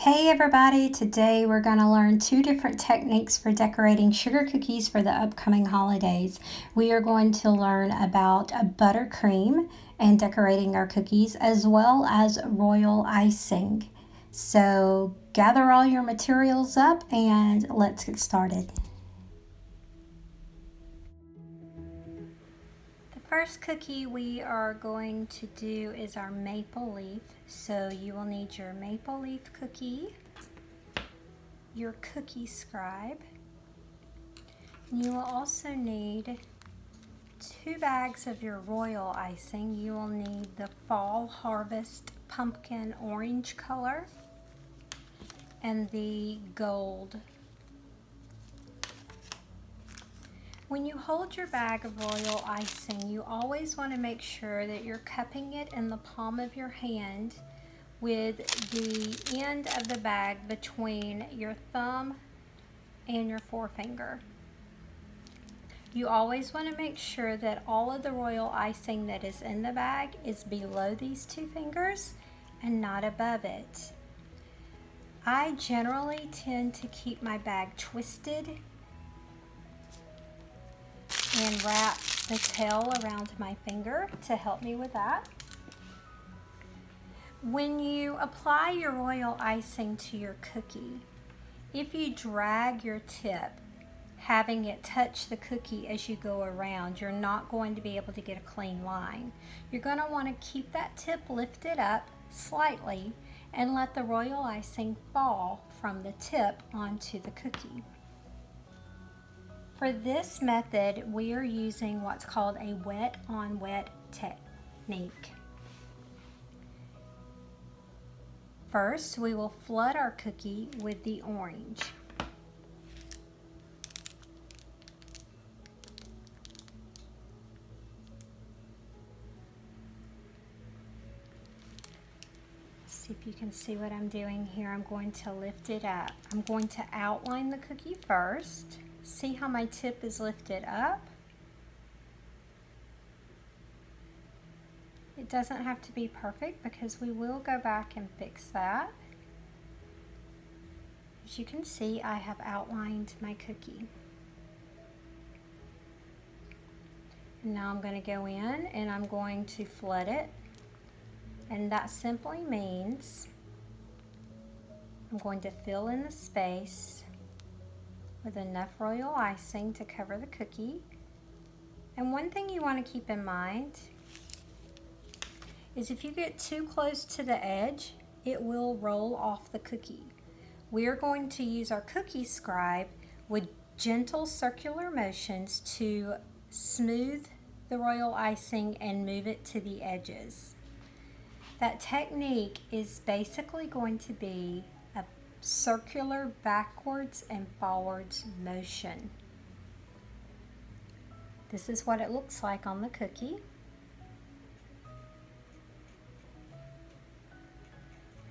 Hey everybody, today we're going to learn two different techniques for decorating sugar cookies for the upcoming holidays. We are going to learn about a buttercream and decorating our cookies as well as royal icing. So gather all your materials up and let's get started. The first cookie we are going to do is our maple leaf. So you will need your maple leaf cookie, your cookie scribe. You will also need 2 bags of your royal icing. You will need the Fall Harvest pumpkin orange color and the gold. When you hold your bag of royal icing, you always want to make sure that you're cupping it in the palm of your hand with the end of the bag between your thumb and your forefinger. You always want to make sure that all of the royal icing that is in the bag is below these 2 fingers and not above it. I generally tend to keep my bag twisted and wrap the tail around my finger to help me with that. When you apply your royal icing to your cookie, if you drag your tip, having it touch the cookie as you go around, you're not going to be able to get a clean line. You're going to want to keep that tip lifted up slightly and let the royal icing fall from the tip onto the cookie. For this method, we are using what's called a wet on wet technique. First, we will flood our cookie with the orange. See if you can see what I'm doing here. I'm going to lift it up. I'm going to outline the cookie first. See how my tip is lifted up? It doesn't have to be perfect because we will go back and fix that. As you can see, I have outlined my cookie. And now I'm going to go in and I'm going to flood it. And that simply means I'm going to fill in the space with enough royal icing to cover the cookie. And one thing you want to keep in mind is if you get too close to the edge, it will roll off the cookie. We are going to use our cookie scribe with gentle circular motions to smooth the royal icing and move it to the edges. That technique is basically going to be a circular backwards and forwards motion. This is what it looks like on the cookie.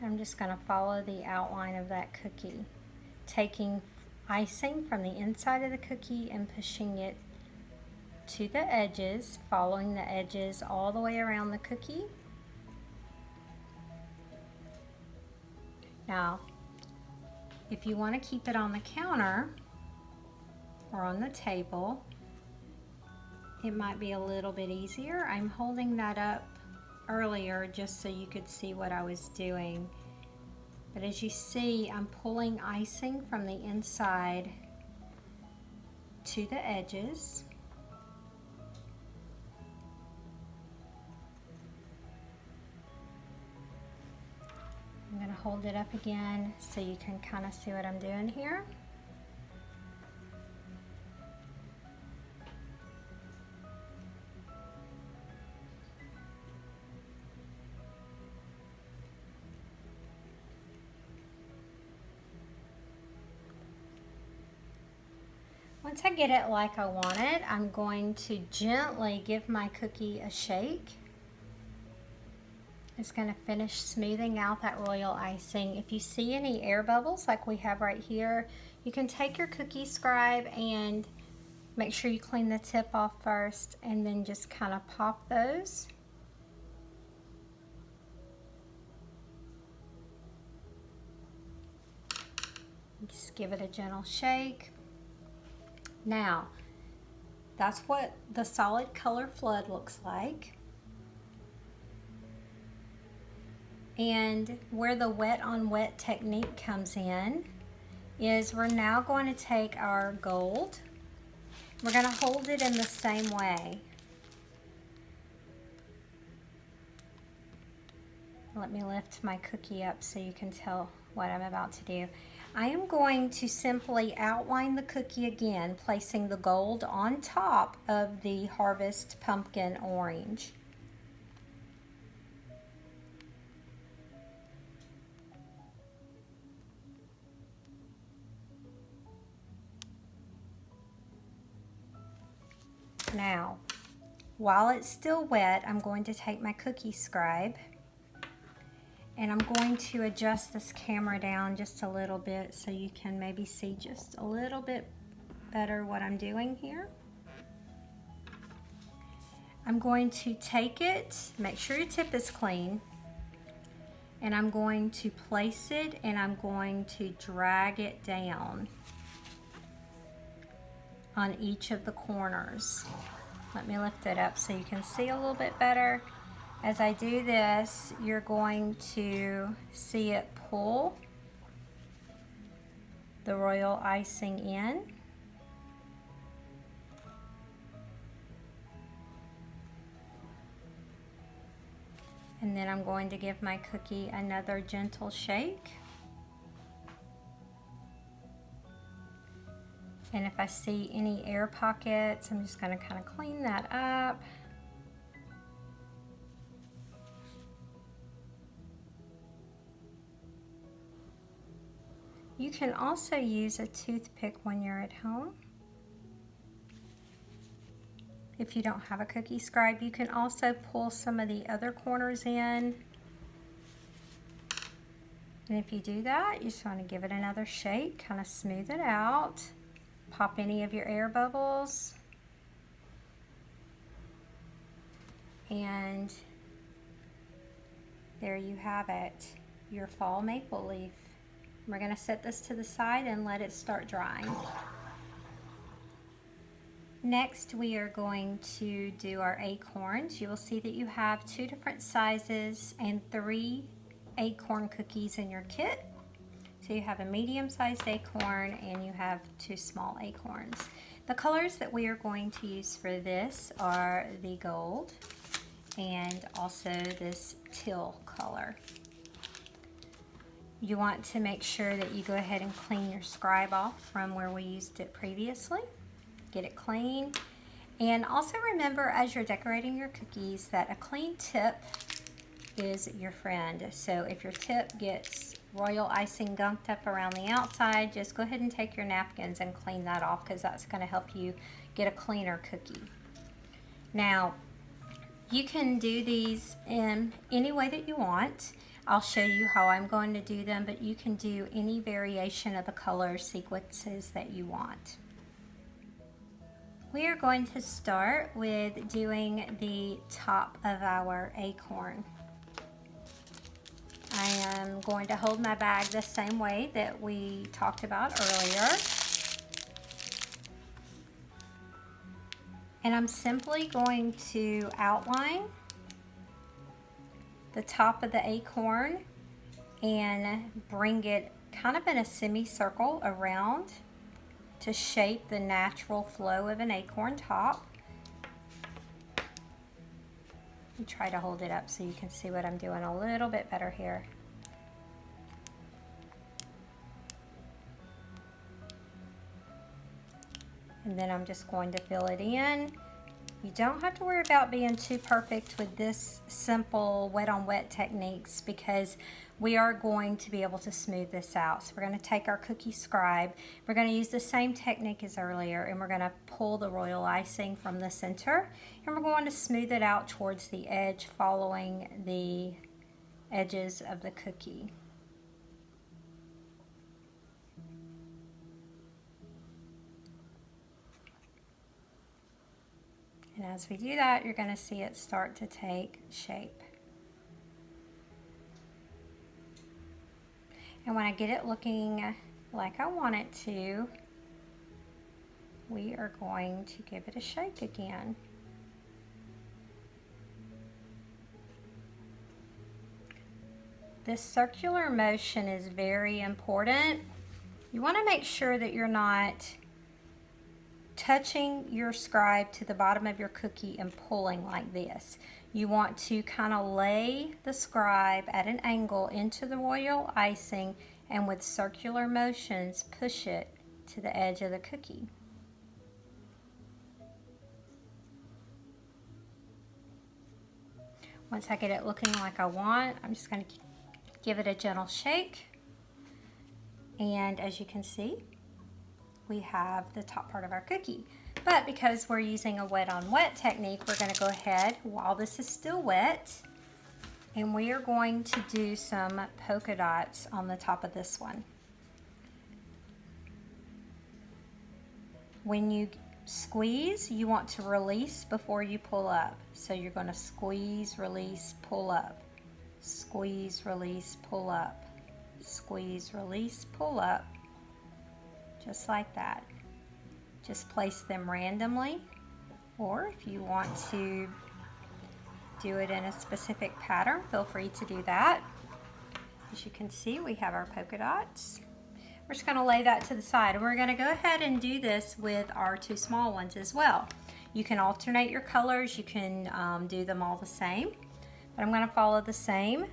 I'm just going to follow the outline of that cookie, taking icing from the inside of the cookie and pushing it to the edges, following the edges all the way around the cookie. Now, if you want to keep it on the counter or on the table, it might be a little bit easier. I'm holding that up earlier just so you could see what I was doing. But as you see, I'm pulling icing from the inside to the edges. I'm going to hold it up again so you can kind of see what I'm doing here. Once I get it like I want it, I'm going to gently give my cookie a shake. It's going to finish smoothing out that royal icing. If you see any air bubbles like we have right here, you can take your cookie scribe and make sure you clean the tip off first and then just kind of pop those. Just give it a gentle shake. Now, that's what the solid color flood looks like. And where the wet on wet technique comes in is we're now going to take our gold. We're going to hold it in the same way. Let me lift my cookie up so you can tell what I'm about to do. I am going to simply outline the cookie again, placing the gold on top of the Harvest Pumpkin Orange. Now, while it's still wet, I'm going to take my cookie scribe and I'm going to adjust this camera down just a little bit so you can maybe see just a little bit better what I'm doing here. I'm going to take it, make sure your tip is clean, and I'm going to place it and I'm going to drag it down on each of the corners. Let me lift it up so you can see a little bit better. As I do this, you're going to see it pull the royal icing in. And then I'm going to give my cookie another gentle shake. And if I see any air pockets, I'm just going to kind of clean that up. You can also use a toothpick when you're at home. If you don't have a cookie scribe, you can also pull some of the other corners in. And if you do that, you just want to give it another shake, kind of smooth it out. Pop any of your air bubbles. And there you have it, your fall maple leaf. We're going to set this to the side and let it start drying. Next, we are going to do our acorns. You will see that you have 2 different sizes and 3 acorn cookies in your kit. So you have a medium-sized acorn and you have 2 small acorns. The colors that we are going to use for this are the gold and also this teal color. You want to make sure that you go ahead and clean your scribe off from where we used it previously. Get it clean. And also remember, as you're decorating your cookies, that a clean tip is your friend. So if your tip gets royal icing gunked up around the outside, just go ahead and take your napkins and clean that off, because that's going to help you get a cleaner cookie. Now, you can do these in any way that you want. I'll show you how I'm going to do them, but you can do any variation of the color sequences that you want. We are going to start with doing the top of our acorn. I am going to hold my bag the same way that we talked about earlier. And I'm simply going to outline the top of the acorn and bring it kind of in a semicircle around to shape the natural flow of an acorn top. Let me try to hold it up so you can see what I'm doing a little bit better here. And then I'm just going to fill it in. You don't have to worry about being too perfect with this simple wet on wet techniques, because we are going to be able to smooth this out. So we're going to take our cookie scribe, we're going to use the same technique as earlier, and we're going to pull the royal icing from the center, and we're going to smooth it out towards the edge, following the edges of the cookie. And as we do that, you're going to see it start to take shape. And when I get it looking like I want it to, we are going to give it a shake again. This circular motion is very important. You want to make sure that you're not touching your scribe to the bottom of your cookie and pulling like this. You want to kind of lay the scribe at an angle into the royal icing and with circular motions push it to the edge of the cookie. Once I get it looking like I want, I'm just going to give it a gentle shake. And as you can see, we have the top part of our cookie. But because we're using a wet on wet technique, we're going to go ahead while this is still wet, and we are going to do some polka dots on the top of this one. When you squeeze, you want to release before you pull up. So you're going to squeeze, release, pull up. Squeeze, release, pull up. Squeeze, release, pull up. Just like that. Just place them randomly, or if you want to do it in a specific pattern, feel free to do that. As you can see, we have our polka dots. We're just going to lay that to the side, and we're going to go ahead and do this with our two small ones as well. You can alternate your colors, you can do them all the same, but I'm going to follow the same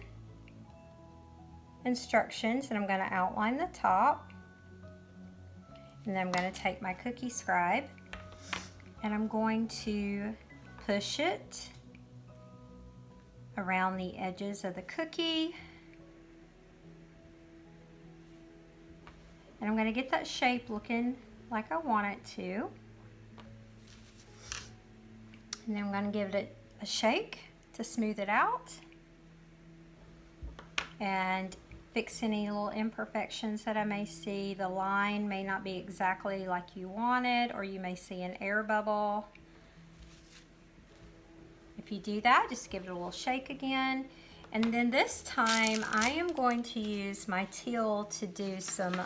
instructions, and I'm going to outline the top, and then I'm going to take my cookie scribe and I'm going to push it around the edges of the cookie. And I'm going to get that shape looking like I want it to. And then I'm going to give it a shake to smooth it out and fix any little imperfections that I may see. The line may not be exactly like you wanted, or you may see an air bubble. If you do that, just give it a little shake again. And then this time I am going to use my teal to do some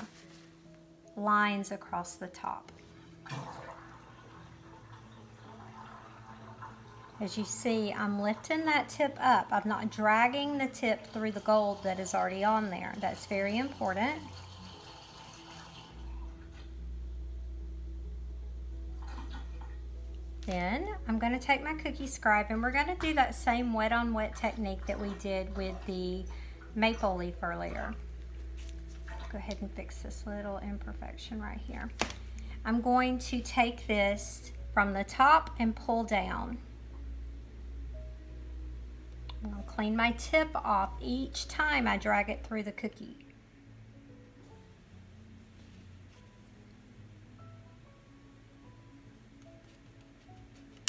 lines across the top. As you see, I'm lifting that tip up. I'm not dragging the tip through the gold that is already on there. That's very important. Then I'm going to take my cookie scribe and we're going to do that same wet on wet technique that we did with the maple leaf earlier. Go ahead and fix this little imperfection right here. I'm going to take this from the top and pull down. I'm going to clean my tip off each time I drag it through the cookie.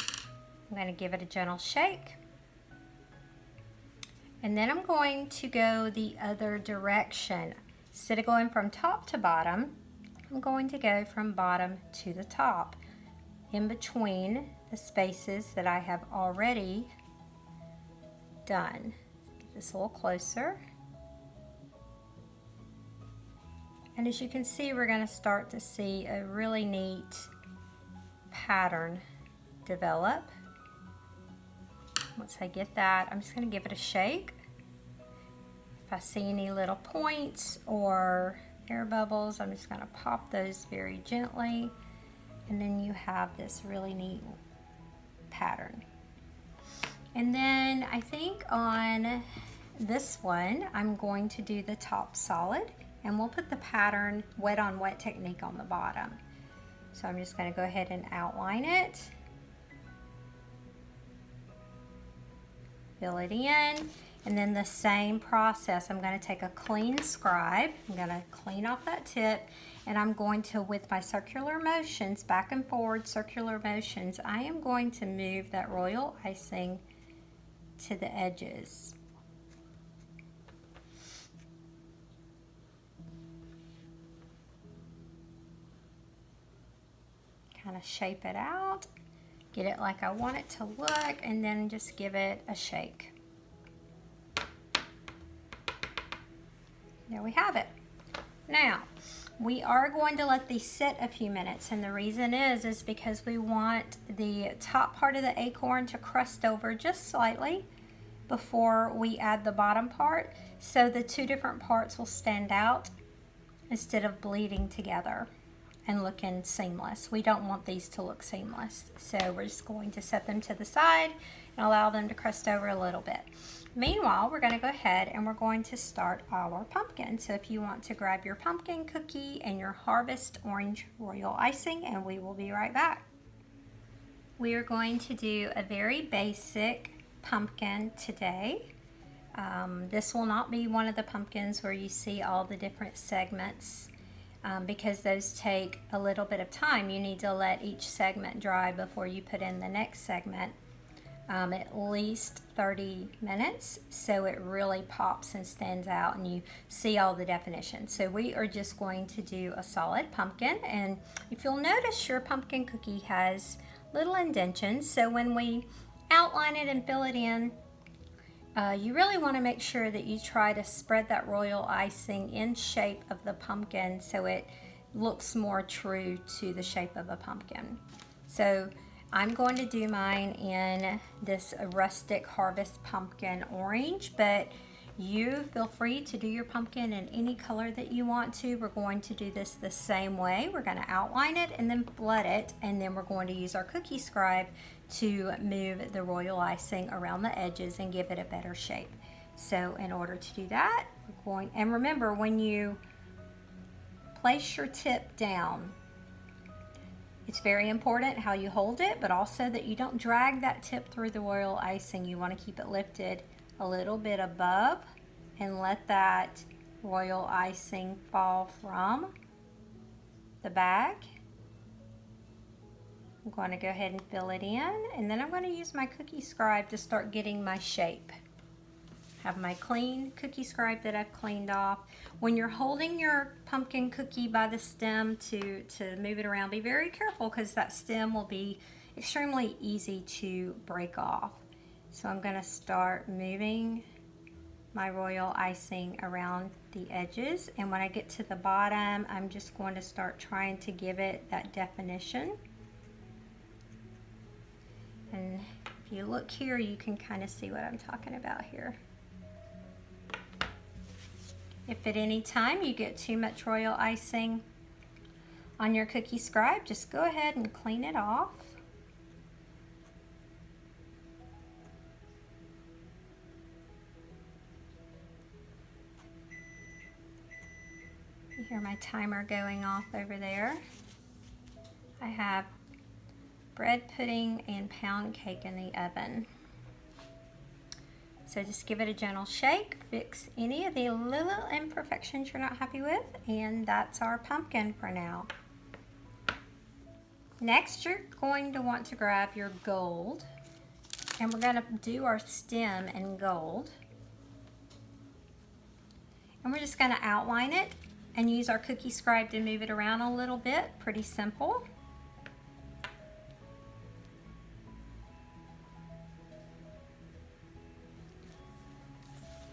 I'm going to give it a gentle shake. And then I'm going to go the other direction. Instead of going from top to bottom, I'm going to go from bottom to the top, in between the spaces that I have already done. Get this a little closer. And as you can see, we're going to start to see a really neat pattern develop. Once I get that, I'm just going to give it a shake. If I see any little points or air bubbles, I'm just going to pop those very gently. And then you have this really neat pattern. And then I think on this one, I'm going to do the top solid, and we'll put the pattern wet on wet technique on the bottom. So I'm just going to go ahead and outline it. Fill it in, and then the same process. I'm going to take a clean scribe, I'm going to clean off that tip, and I'm going to, with my circular motions, back and forward circular motions, I am going to move that royal icing to the edges. Kind of shape it out. Get it like I want it to look, and then just give it a shake. There we have it. Now, We are going to let these sit a few minutes, and the reason is because we want the top part of the acorn to crust over just slightly before we add the bottom part, so the two different parts will stand out instead of bleeding together and looking seamless. We don't want these to look seamless, so we're just going to set them to the side and allow them to crust over a little bit. Meanwhile, we're going to go ahead and we're going to start our pumpkin. So if you want to grab your pumpkin cookie and your Harvest Orange Royal Icing, and we will be right back. We are going to do a very basic pumpkin today. This will not be one of the pumpkins where you see all the different segments because those take a little bit of time. You need to let each segment dry before you put in the next segment. At least 30 minutes, so it really pops and stands out and you see all the definition. So we are just going to do a solid pumpkin, and if you'll notice, your pumpkin cookie has little indentions, so when we outline it and fill it in, you really want to make sure that you try to spread that royal icing in shape of the pumpkin so it looks more true to the shape of a pumpkin. So I'm going to do mine in this rustic harvest pumpkin orange, but you feel free to do your pumpkin in any color that you want to. We're going to do this the same way. We're going to outline it and then flood it, and then we're going to use our cookie scribe to move the royal icing around the edges and give it a better shape. So in order to do that, we're going, and remember, when you place your tip down, it's very important how you hold it, but also that you don't drag that tip through the royal icing. You want to keep it lifted a little bit above and let that royal icing fall from the bag. I'm going to go ahead and fill it in, and then I'm going to use my cookie scribe to start getting my shape. Have my clean cookie scribe that I've cleaned off. When you're holding your pumpkin cookie by the stem to move it around, be very careful because that stem will be extremely easy to break off. So I'm going to start moving my royal icing around the edges, and when I get to the bottom, I'm just going to start trying to give it that definition. And if you look here, you can kind of see what I'm talking about here. If at any time you get too much royal icing on your cookie scribe, just go ahead and clean it off. You hear my timer going off over there. I have bread pudding and pound cake in the oven. So just give it a gentle shake, fix any of the little imperfections you're not happy with, and that's our pumpkin for now. Next, you're going to want to grab your gold, and we're going to do our stem in gold. And we're just going to outline it and use our cookie scribe to move it around a little bit. Pretty simple.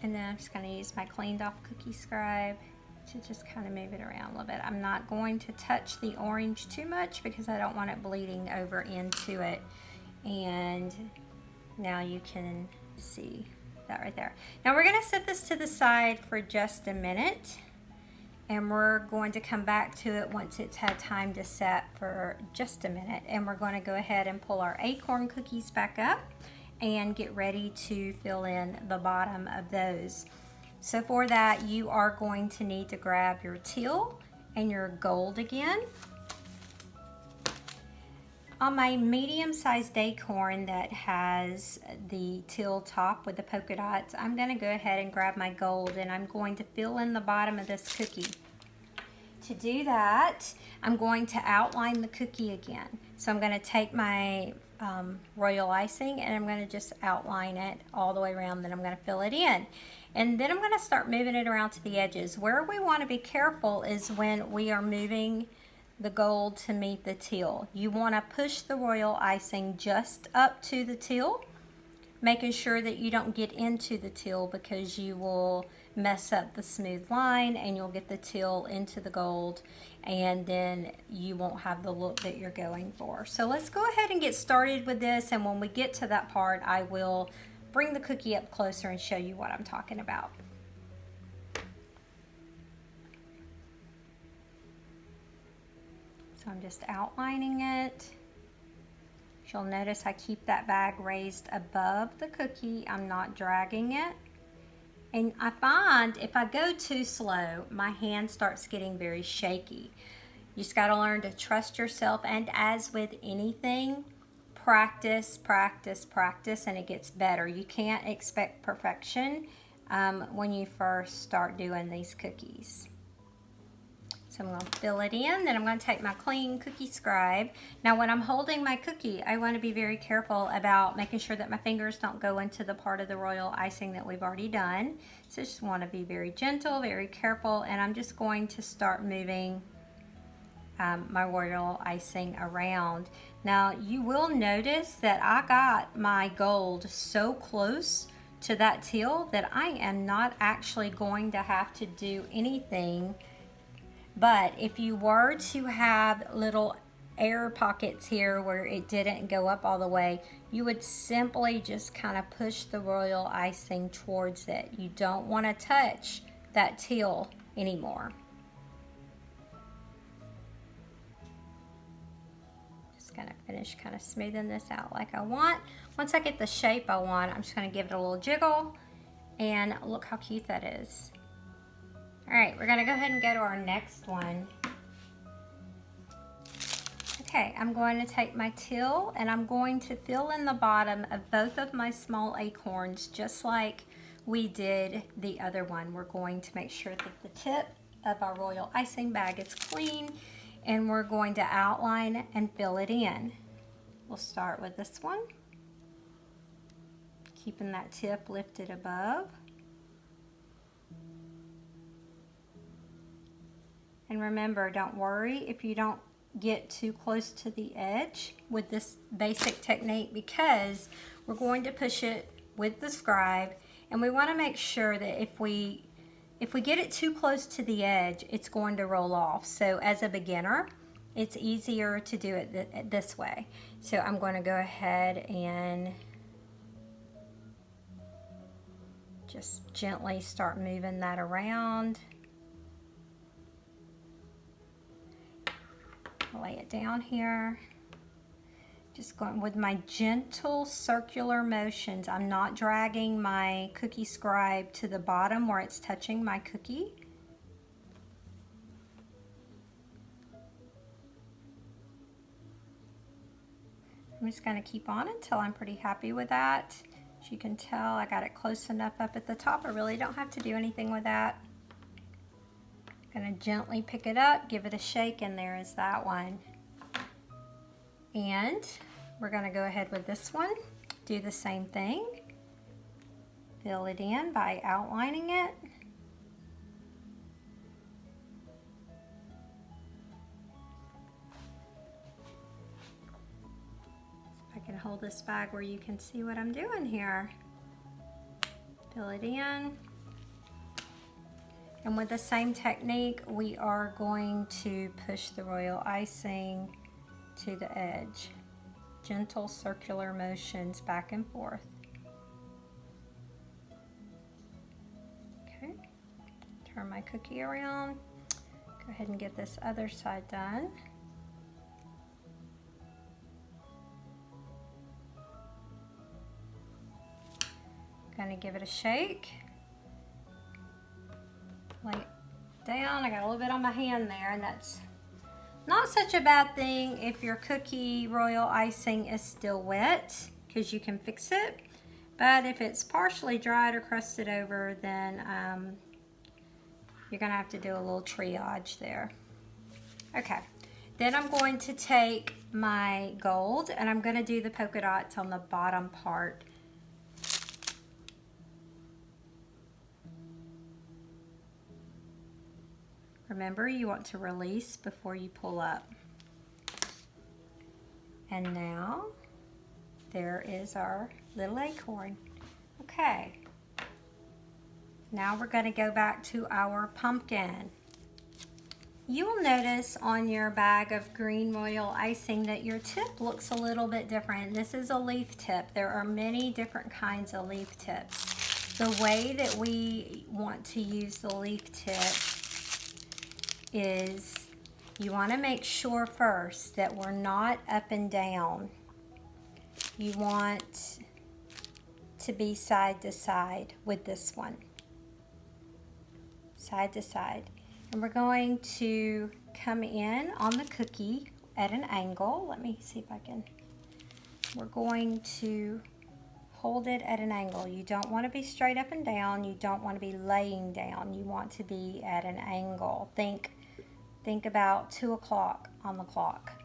And then I'm just going to use my cleaned off cookie scribe to just kind of move it around a little bit. I'm not going to touch the orange too much because I don't want it bleeding over into it. And now you can see that right there. Now we're going to set this to the side for just a minute, and we're going to come back to it once it's had time to set for just a minute. And we're going to go ahead and pull our acorn cookies back up and get ready to fill in the bottom of those. So for that, you are going to need to grab your teal and your gold again. On my medium-sized acorn that has the teal top with the polka dots, I'm going to go ahead and grab my gold, and I'm going to fill in the bottom of this cookie. To do that, I'm going to outline the cookie again. So I'm going to take my royal icing and I'm going to just outline it all the way around, then I'm going to fill it in. And then I'm going to start moving it around to the edges. Where we want to be careful is when we are moving the gold to meet the teal. You want to push the royal icing just up to the teal making sure that you don't get into the teal because you will mess up the smooth line and you'll get the teal into the gold and then you won't have the look that you're going for. So let's go ahead and get started with this, and when we get to that part I will bring the cookie up closer and show you what I'm talking about. So I'm just outlining it. You'll notice I keep that bag raised above the cookie. I'm not dragging it. And I find if I go too slow, my hand starts getting very shaky. You just gotta learn to trust yourself, and as with anything, practice, practice, practice, and it gets better. You can't expect perfection when you first start doing these cookies. So I'm going to fill it in, then I'm going to take my clean cookie scribe. Now when I'm holding my cookie, I want to be very careful about making sure that my fingers don't go into the part of the royal icing that we've already done. So just want to be very gentle, very careful, and I'm just going to start moving my royal icing around. Now you will notice that I got my gold so close to that teal that I am not actually going to have to do anything. But if you were to have little air pockets here where it didn't go up all the way, you would simply just kind of push the royal icing towards it. You don't want to touch that teal anymore. Just gonna finish kind of smoothing this out like I want. Once I get the shape I want, I'm just gonna give it a little jiggle, and look how cute that is. All right, we're gonna go ahead and go to our next one. Okay, I'm going to take my teal and I'm going to fill in the bottom of both of my small acorns just like we did the other one. We're going to make sure that the tip of our royal icing bag is clean, and we're going to outline and fill it in. We'll start with this one, keeping that tip lifted above. And remember, don't worry if you don't get too close to the edge with this basic technique, because we're going to push it with the scribe, and we want to make sure that if we get it too close to the edge, it's going to roll off. So as a beginner, it's easier to do it this way. So I'm going to go ahead and just gently start moving that around. Lay it down here. Just going with my gentle circular motions. I'm not dragging my cookie scribe to the bottom where it's touching my cookie. I'm just going to keep on until I'm pretty happy with that. As you can tell, I got it close enough up at the top. I really don't have to do anything with that. Gonna gently pick it up, give it a shake, and there is that one. And we're gonna go ahead with this one, do the same thing. Fill it in by outlining it. I can hold this bag where you can see what I'm doing here. Fill it in. And with the same technique, we are going to push the royal icing to the edge. Gentle circular motions back and forth. Okay, turn my cookie around. Go ahead and get this other side done. Gonna give it a shake. Lay it down. I got a little bit on my hand there, and that's not such a bad thing if your cookie royal icing is still wet, because you can fix it. But if it's partially dried or crusted over, then you're gonna have to do a little triage there. Okay, then I'm going to take my gold and I'm gonna do the polka dots on the bottom part. Remember, you want to release before you pull up. And now, there is our little acorn. Okay. Now we're going to go back to our pumpkin. You will notice on your bag of green royal icing that your tip looks a little bit different. This is a leaf tip. There are many different kinds of leaf tips. The way that we want to use the leaf tip is you want to make sure first that we're not up and down. You want to be side to side with this one. Side to side. And we're going to come in on the cookie at an angle. Let me see if I can. We're going to hold it at an angle. You don't want to be straight up and down. You don't want to be laying down. You want to be at an angle. Think about 2 o'clock on the clock.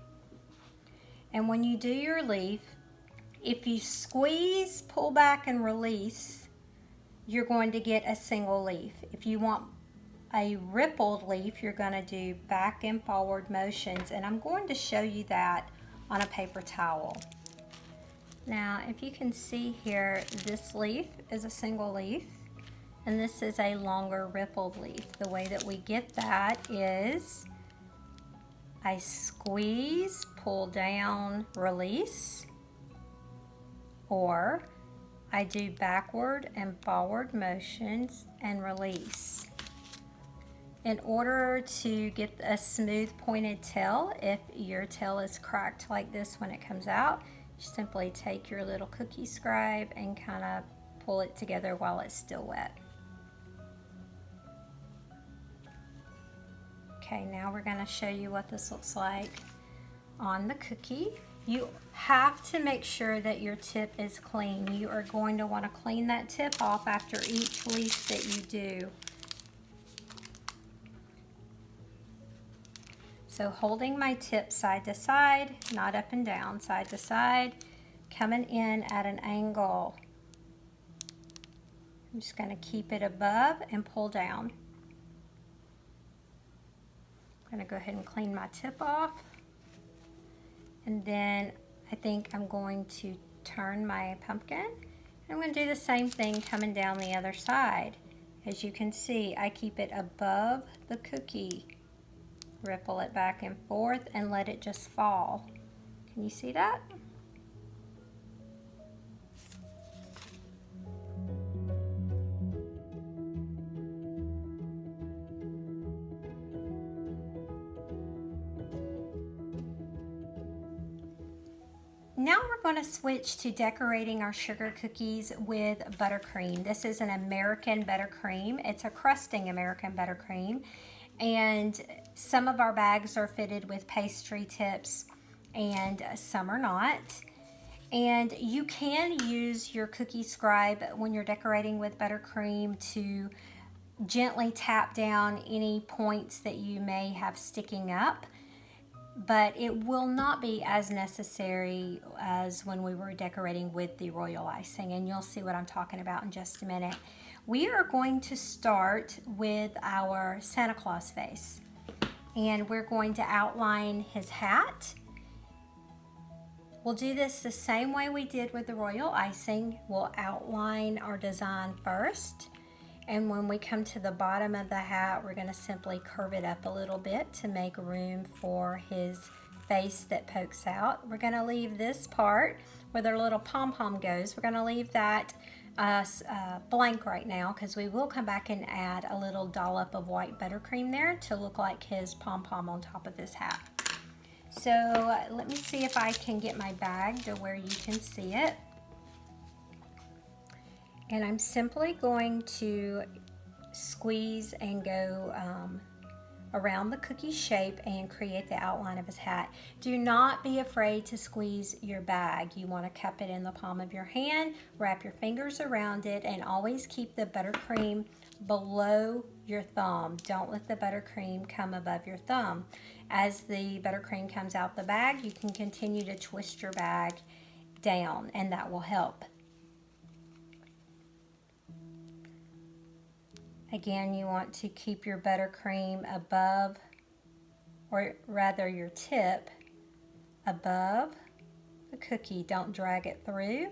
And when you do your leaf, if you squeeze, pull back, and release, you're going to get a single leaf. If you want a rippled leaf, you're going to do back and forward motions, and I'm going to show you that on a paper towel. Now, if you can see here, this leaf is a single leaf, and this is a longer rippled leaf. The way that we get that is I squeeze, pull down, release, or I do backward and forward motions and release. In order to get a smooth pointed tail, if your tail is cracked like this when it comes out, you simply take your little cookie scribe and kind of pull it together while it's still wet. Okay, now we're going to show you what this looks like on the cookie. You have to make sure that your tip is clean. You are going to want to clean that tip off after each leaf that you do. So holding my tip side to side, not up and down, side to side, coming in at an angle. I'm just going to keep it above and pull down. I'm going to go ahead and clean my tip off. And then I think I'm going to turn my pumpkin. I'm going to do the same thing coming down the other side. As you can see, I keep it above the cookie. Ripple it back and forth and let it just fall. Can you see that? Now we're going to switch to decorating our sugar cookies with buttercream. This is an American buttercream. It's a crusting American buttercream. And some of our bags are fitted with pastry tips and some are not. And you can use your cookie scribe when you're decorating with buttercream to gently tap down any points that you may have sticking up. But it will not be as necessary as when we were decorating with the royal icing, and you'll see what I'm talking about in just a minute. We are going to start with our Santa Claus face, and we're going to outline his hat. We'll do this the same way we did with the royal icing. We'll outline our design first, and when we come to the bottom of the hat, we're going to simply curve it up a little bit to make room for his face that pokes out. We're going to leave this part where their little pom-pom goes. We're going to leave that blank right now because we will come back and add a little dollop of white buttercream there to look like his pom-pom on top of his hat. So let me see if I can get my bag to where you can see it. And I'm simply going to squeeze and go around the cookie shape and create the outline of his hat. Do not be afraid to squeeze your bag. You want to cup it in the palm of your hand, wrap your fingers around it, and always keep the buttercream below your thumb. Don't let the buttercream come above your thumb. As the buttercream comes out the bag, you can continue to twist your bag down, and that will help. Again, you want to keep your buttercream above, or rather your tip above the cookie. Don't drag it through.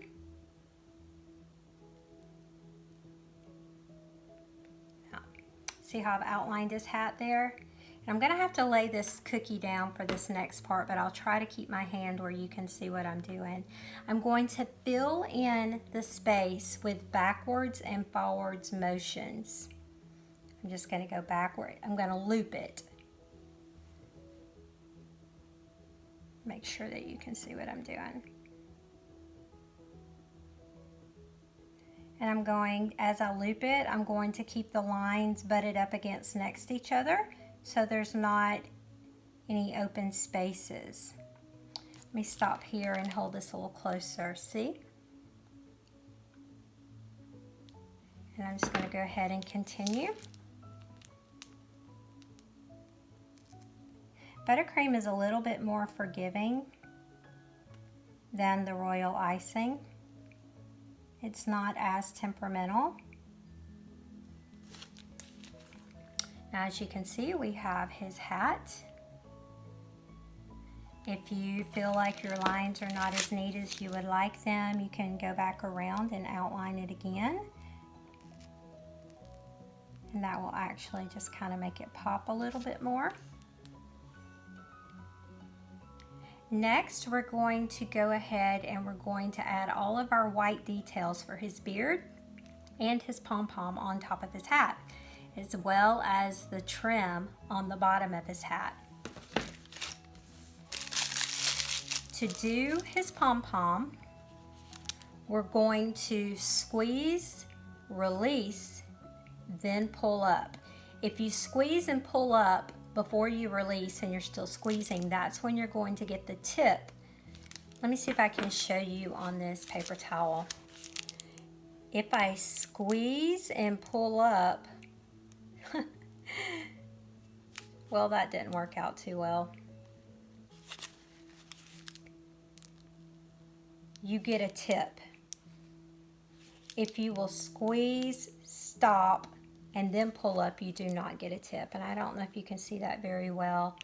See how I've outlined his hat there? And I'm gonna have to lay this cookie down for this next part, but I'll try to keep my hand where you can see what I'm doing. I'm going to fill in the space with backwards and forwards motions. I'm just gonna go backward. I'm gonna loop it. Make sure that you can see what I'm doing. And I'm going, as I loop it, I'm going to keep the lines butted up against next to each other so there's not any open spaces. Let me stop here and hold this a little closer, see? And I'm just going to go ahead and continue. Buttercream is a little bit more forgiving than the royal icing. It's not as temperamental. Now, as you can see, we have his hat. If you feel like your lines are not as neat as you would like them, you can go back around and outline it again. And that will actually just kind of make it pop a little bit more. Next, we're going to go ahead and we're going to add all of our white details for his beard and his pom-pom on top of his hat, as well as the trim on the bottom of his hat. To do his pom-pom, we're going to squeeze, release, then pull up. If you squeeze and pull up before you release and you're still squeezing, that's when you're going to get the tip. Let me see if I can show you on this paper towel. If I squeeze and pull up, well, that didn't work out too well. You get a tip. If you will squeeze, stop, and then pull up, you do not get a tip. And I don't know if you can see that very well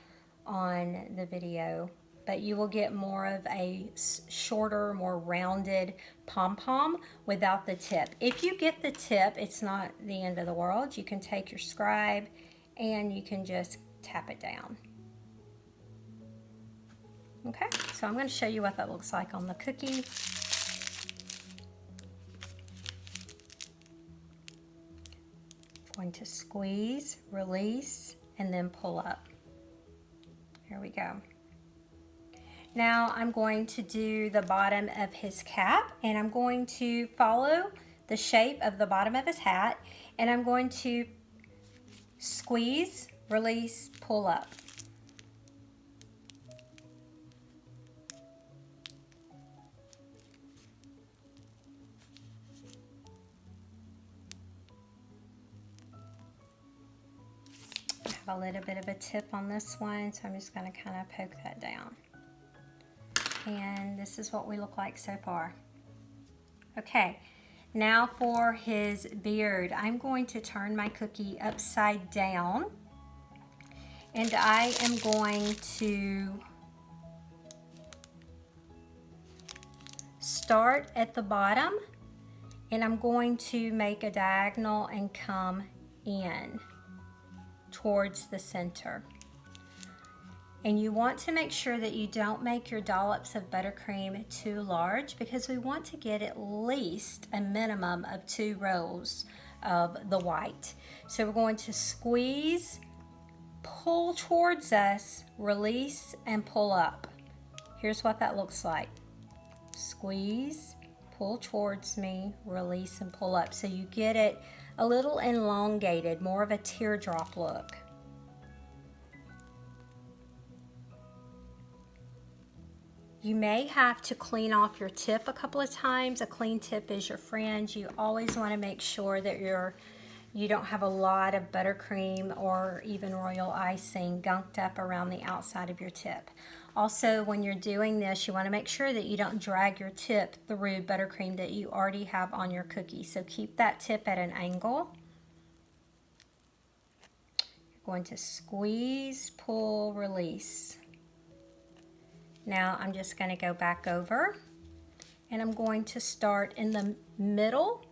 on the video, but you will get more of a shorter, more rounded pom-pom without the tip. If you get the tip, it's not the end of the world. You can take your scribe and you can just tap it down. Okay, so I'm going to show you what that looks like on the cookie. Going to squeeze, release, and then pull up. Here we go. Now I'm going to do the bottom of his cap, and I'm going to follow the shape of the bottom of his hat, and I'm going to squeeze, release, pull up. A little bit of a tip on this one, so I'm just going to kind of poke that down. And this is what we look like so far. Okay, now for his beard, I'm going to turn my cookie upside down, and I am going to start at the bottom, and I'm going to make a diagonal and come in towards the center. And you want to make sure that you don't make your dollops of buttercream too large, because we want to get at least a minimum of 2 rows of the white. So we're going to squeeze, pull towards us, release, and pull up. Here's what that looks like. Squeeze, pull towards me, release, and pull up. So you get it a little elongated, more of a teardrop look. You may have to clean off your tip a couple of times. A clean tip is your friend. You always want to make sure that you don't have a lot of buttercream or even royal icing gunked up around the outside of your tip. Also, when you're doing this, you want to make sure that you don't drag your tip through buttercream that you already have on your cookie. So keep that tip at an angle. You're going to squeeze, pull, release. Now I'm just going to go back over, and I'm going to start in the middle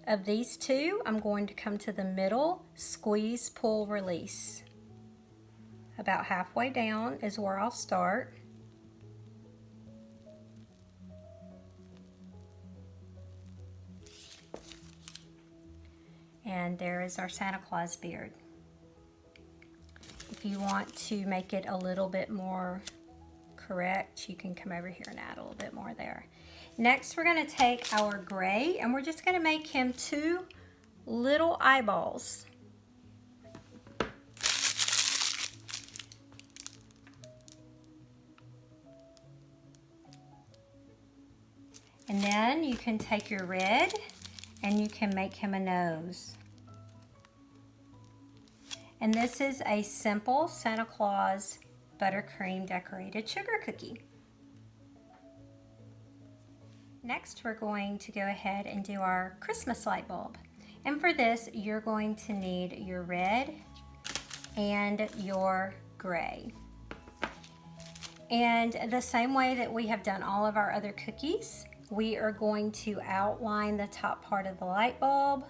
of these two, I'm going to come to the middle, squeeze, pull, release. About halfway down is where I'll start. And there is our Santa Claus beard. If you want to make it a little bit more correct, you can come over here and add a little bit more there. Next, we're going to take our gray and we're just going to make him two little eyeballs. And then you can take your red and you can make him a nose. And this is a simple Santa Claus buttercream decorated sugar cookie. Next, we're going to go ahead and do our Christmas light bulb. And for this, you're going to need your red and your gray. And the same way that we have done all of our other cookies, we are going to outline the top part of the light bulb,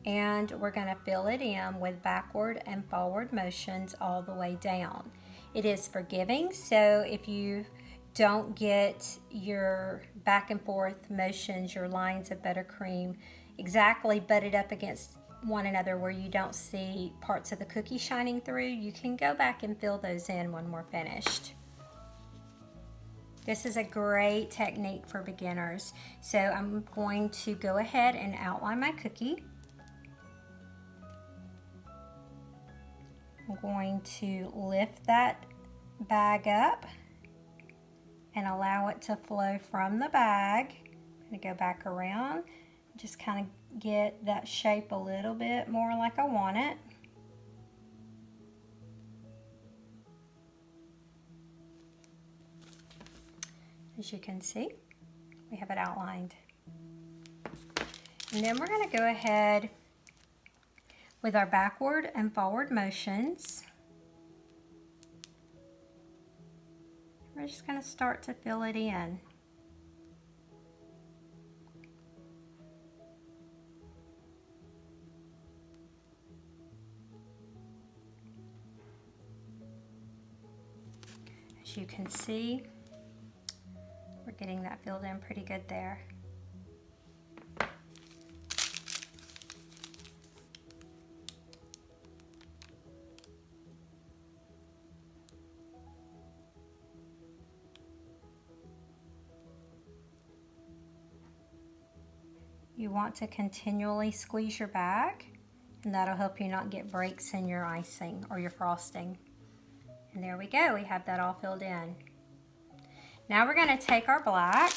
and we're going to fill it in with backward and forward motions all the way down. It is forgiving, so if you don't get your back and forth motions, your lines of buttercream exactly butted up against one another where you don't see parts of the cookie shining through, you can go back and fill those in when we're finished. This is a great technique for beginners. So I'm going to go ahead and outline my cookie. I'm going to lift that bag up and allow it to flow from the bag. I'm going to go back around, just kind of get that shape a little bit more like I want it. As you can see, we have it outlined. And then we're going to go ahead with our backward and forward motions. We're just going to start to fill it in. As you can see, we're getting that filled in pretty good there. You want to continually squeeze your bag, and that'll help you not get breaks in your icing or your frosting. And there we go, we have that all filled in. Now we're going to take our black,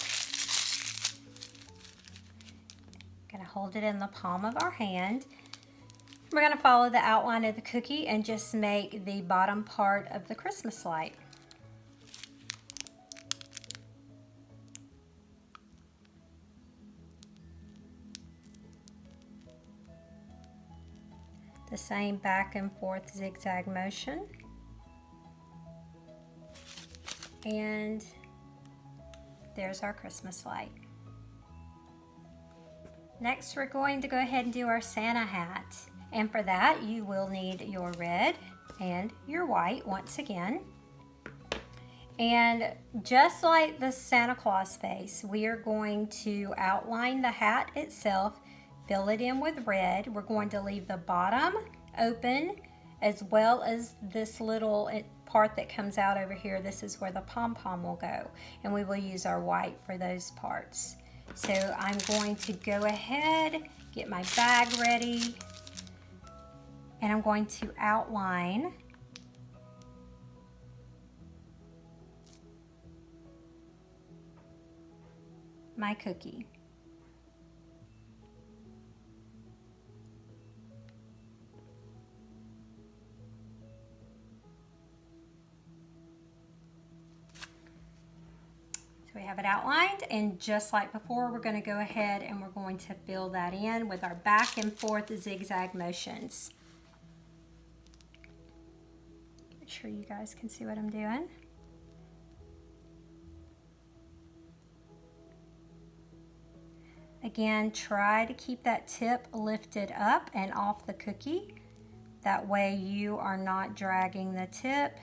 going to hold it in the palm of our hand. We're going to follow the outline of the cookie and just make the bottom part of the Christmas light. The same back and forth zigzag motion. And there's our Christmas light. Next, we're going to go ahead and do our Santa hat. And for that, you will need your red and your white once again. And just like the Santa Claus face, we are going to outline the hat itself, fill it in with red. We're going to leave the bottom open, as well as this little part that comes out over here. This is where the pom-pom will go, and we will use our white for those parts. So I'm going to go ahead, get my bag ready, and I'm going to outline my cookie. So we have it outlined, and just like before, we're going to go ahead and we're going to fill that in with our back and forth zigzag motions. Make sure you guys can see what I'm doing. Again, try to keep that tip lifted up and off the cookie. That way you are not dragging the tip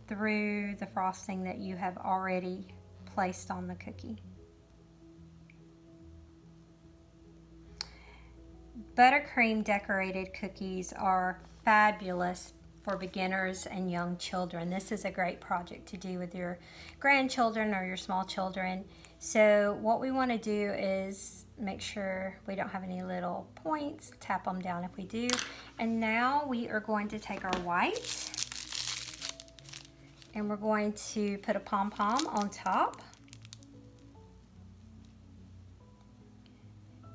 through the frosting that you have already placed on the cookie. Buttercream decorated cookies are fabulous for beginners and young children. This is a great project to do with your grandchildren or your small children. So what we want to do is make sure we don't have any little points, tap them down if we do. And now we are going to take our white and we're going to put a pom-pom on top.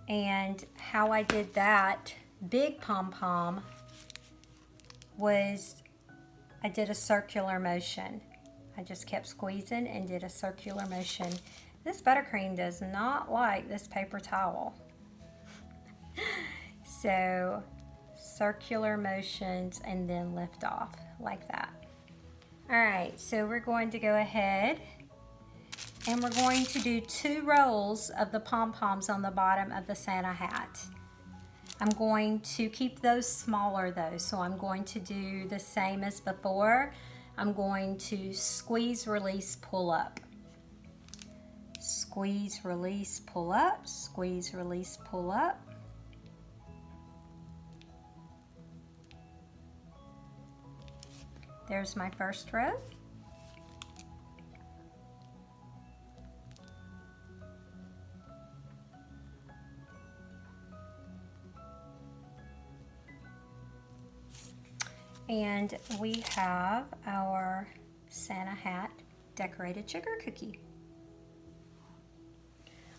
And how I did that big pom-pom was I did a circular motion. I just kept squeezing and did a circular motion. This buttercream does not like this paper towel. So circular motions and then lift off like that. All right, so we're going to go ahead and we're going to do 2 rows of the pom-poms on the bottom of the Santa hat. I'm going to keep those smaller though, so I'm going to do the same as before. I'm going to squeeze, release, pull up. Squeeze, release, pull up. Squeeze, release, pull up. There's my first row. And we have our Santa hat decorated sugar cookie.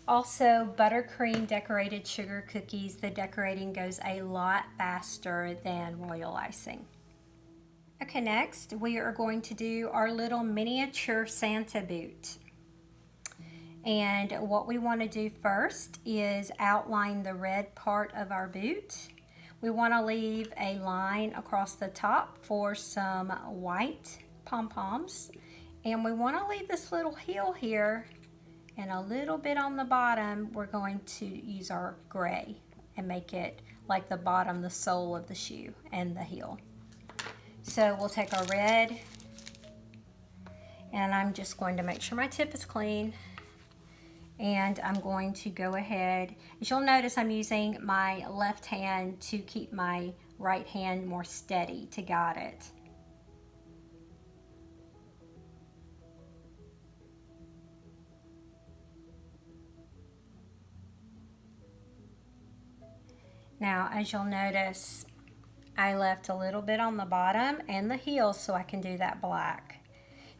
Also, buttercream decorated sugar cookies, the decorating goes a lot faster than royal icing. Okay, next we are going to do our little miniature Santa boot. And what we want to do first is outline the red part of our boot. We want to leave a line across the top for some white pom-poms. And we want to leave this little heel here and a little bit on the bottom. We're going to use our gray and make it like the bottom, the sole of the shoe and the heel. So we'll take our red and I'm just going to make sure my tip is clean. And I'm going to go ahead, as you'll notice I'm using my left hand to keep my right hand more steady to guide it. Now, as you'll notice, I left a little bit on the bottom and the heel so I can do that black.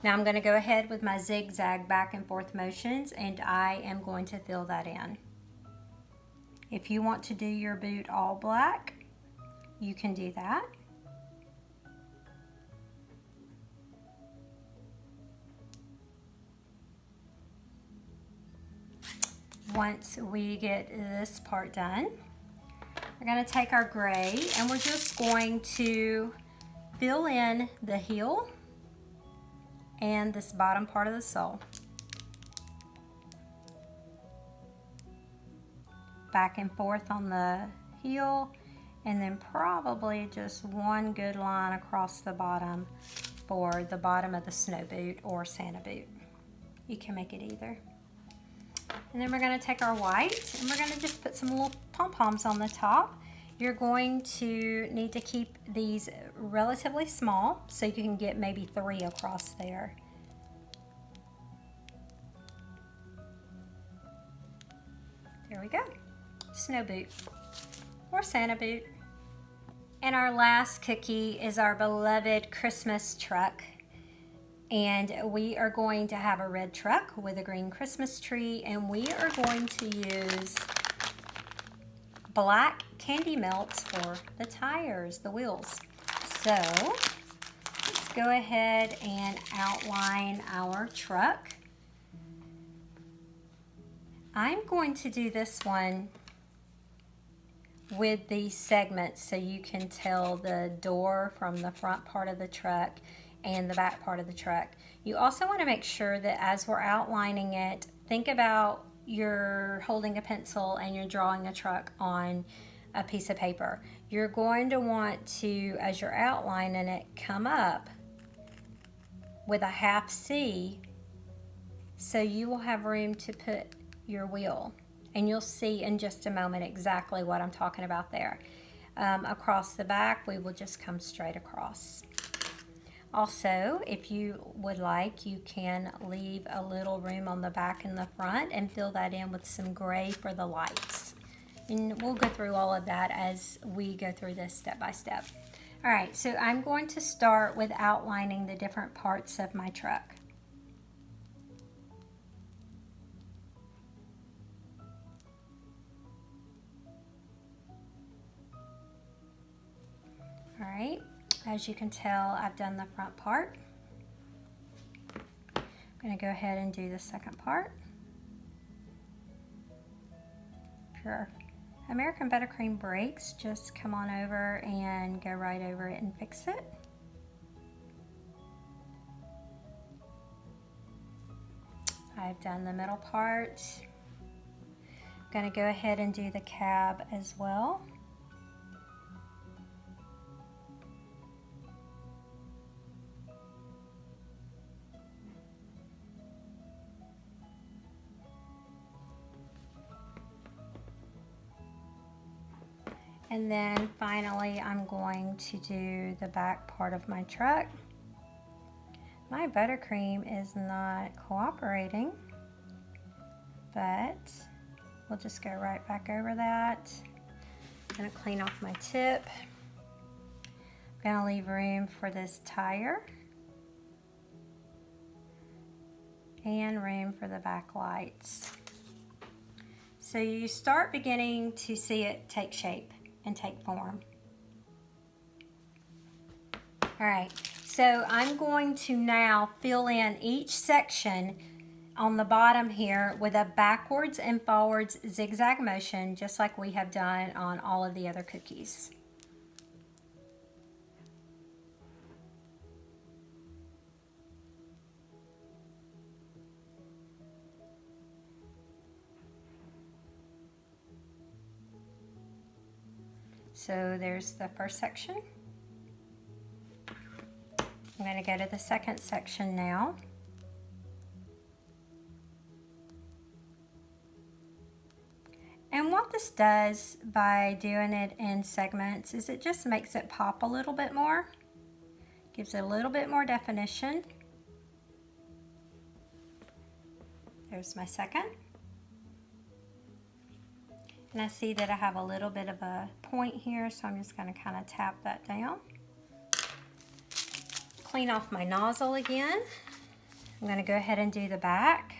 Now I'm going to go ahead with my zigzag back and forth motions and I am going to fill that in. If you want to do your boot all black, you can do that. Once we get this part done, we're going to take our gray and we're just going to fill in the heel and this bottom part of the sole. Back and forth on the heel and then probably just one good line across the bottom for the bottom of the snow boot or Santa boot. You can make it either. And then we're going to take our white and we're going to just put some little pom-poms on the top. You're going to need to keep these relatively small so you can get maybe 3 across there. There we go. Snow boot or Santa boot. And our last cookie is our beloved Christmas truck. And we are going to have a red truck with a green Christmas tree, and we are going to use black candy melts for the tires, the wheels. So let's go ahead and outline our truck. I'm going to do this one with these segments so you can tell the door from the front part of the truck and the back part of the truck. You also want to make sure that as we're outlining it, think about you're holding a pencil and you're drawing a truck on a piece of paper. You're going to want to, as you're outlining it, come up with a half C so you will have room to put your wheel. And you'll see in just a moment exactly what I'm talking about there. Across the back, we will just come straight across. Also, if you would like, you can leave a little room on the back and the front and fill that in with some gray for the lights. And we'll go through all of that as we go through this step by step. All right, so I'm going to start with outlining the different parts of my truck. All right, as you can tell, I've done the front part. I'm going to go ahead and do the second part. Your American Buttercream breaks, just come on over and go right over it and fix it. I've done the middle part. I'm going to go ahead and do the cab as well. And then finally, I'm going to do the back part of my truck. My buttercream is not cooperating, but we'll just go right back over that. I'm gonna clean off my tip. I'm gonna leave room for this tire and room for the back lights. So you start beginning to see it take shape and take form. All right, so I'm going to now fill in each section on the bottom here with a backwards and forwards zigzag motion, just like we have done on all of the other cookies. So there's the first section. I'm going to go to the second section now. And what this does by doing it in segments is it just makes it pop a little bit more, gives it a little bit more definition. There's my second. And I see that I have a little bit of a point here, so I'm just going to kind of tap that down. Clean off my nozzle again. I'm going to go ahead and do the back.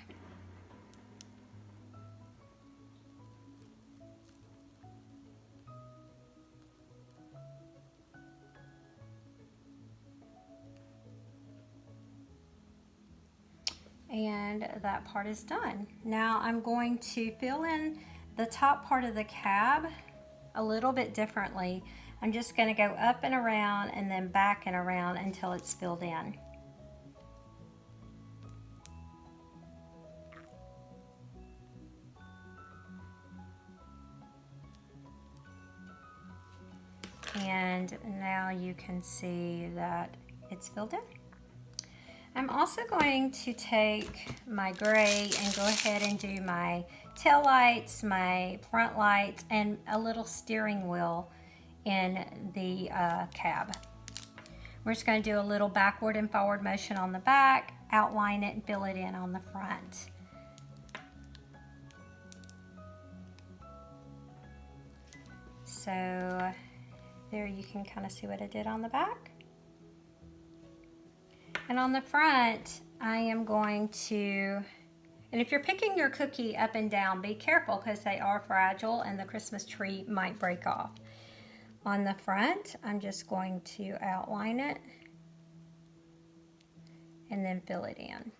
And that part is done. Now I'm going to fill in the top part of the cab a little bit differently. I'm just going to go up and around and then back and around until it's filled in. And now you can see that it's filled in. I'm also going to take my gray and go ahead and do my tail lights, my front lights, and a little steering wheel in the cab. We're just going to do a little backward and forward motion on the back, outline it, and fill it in on the front. So there you can kind of see what I did on the back. And on the front, I am going to, and if you're picking your cookie up and down, be careful because they are fragile and the Christmas tree might break off. On the front, I'm just going to outline it and then fill it in.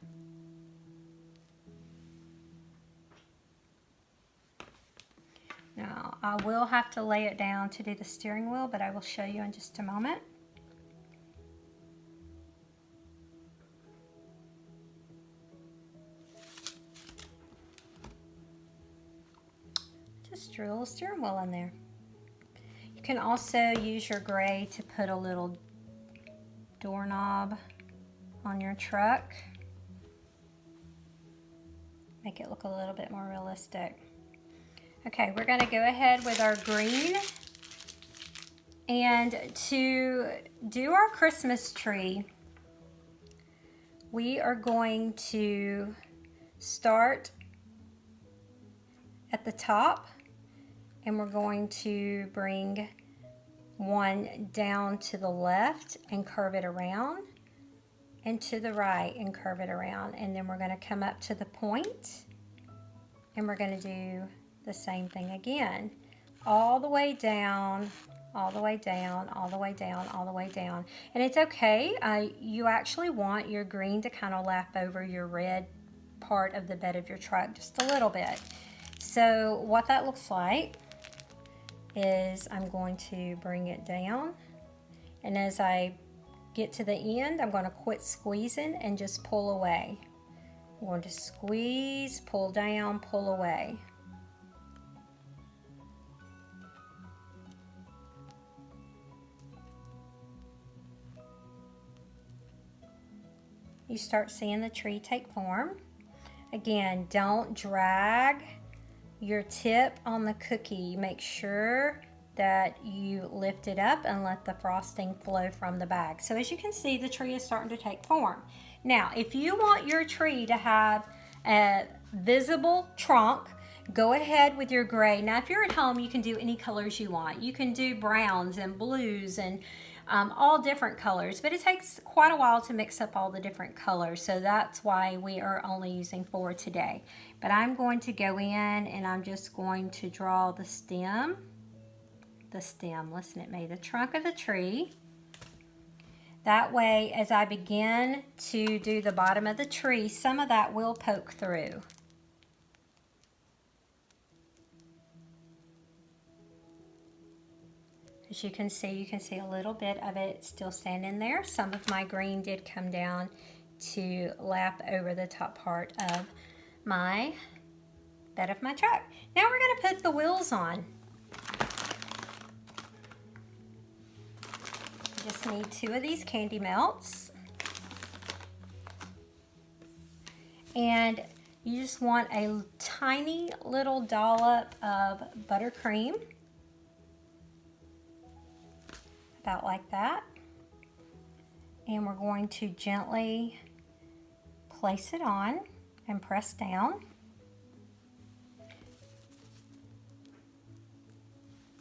Now, I will have to lay it down to do the steering wheel, but I will show you in just a moment. your little steering wheel in there. You can also use your gray to put a little doorknob on your truck. Make it look a little bit more realistic. Okay, we're gonna go ahead with our green. And to do our Christmas tree, we are going to start at the top, and we're going to bring one down to the left and curve it around, and to the right and curve it around. And then we're going to come up to the point, and we're going to do the same thing again. All the way down, all the way down, all the way down, all the way down. And it's okay. You actually want your green to kind of lap over your red part of the bed of your truck just a little bit. So what that looks like is I'm going to bring it down, and as I get to the end, I'm going to quit squeezing and just pull away. I'm going to squeeze, pull down, pull away. You start seeing the tree take form. Again, don't drag your tip on the cookie. Make sure that you lift it up and let the frosting flow from the bag. So as you can see, the tree is starting to take form. Now, if you want your tree to have a visible trunk, go ahead with your gray. Now, if you're at home, you can do any colors you want. You can do browns and blues and all different colors, but it takes quite a while to mix up all the different colors, so that's why we are only using 4 today. But I'm going to go in and I'm just going to draw the stem, listen at me, the trunk of the tree. That way, as I begin to do the bottom of the tree, some of that will poke through. As you can see a little bit of it still standing there. Some of my green did come down to lap over the top part of my bed of my truck. Now we're going to put the wheels on. You just need 2 of these candy melts. And you just want a tiny little dollop of buttercream. About like that. And we're going to gently place it on and press down.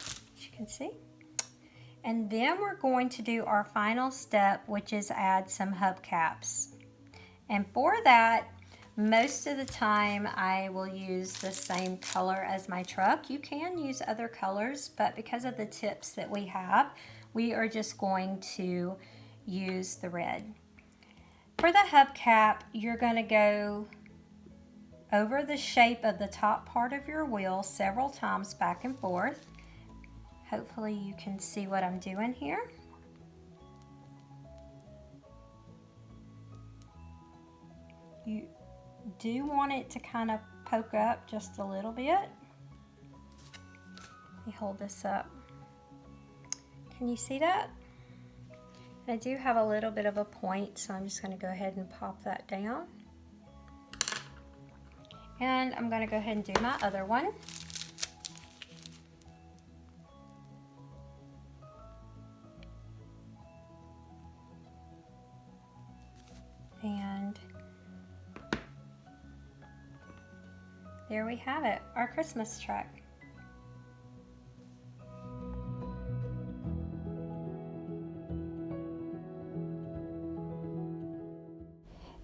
As you can see. And then we're going to do our final step, which is add some hubcaps. And for that, most of the time I will use the same color as my truck. You can use other colors, but because of the tips that we have, we are just going to use the red. For the hubcap, you're going to go over the shape of the top part of your wheel several times back and forth. Hopefully you can see what I'm doing here. You do want it to kind of poke up just a little bit. Let me hold this up. Can you see that? I do have a little bit of a point, so I'm just going to go ahead and pop that down. And I'm going to go ahead and do my other one. And there we have it, our Christmas truck.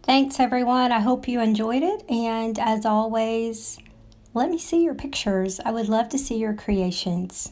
Thanks everyone, I hope you enjoyed it, and as always, let me see your pictures. I would love to see your creations.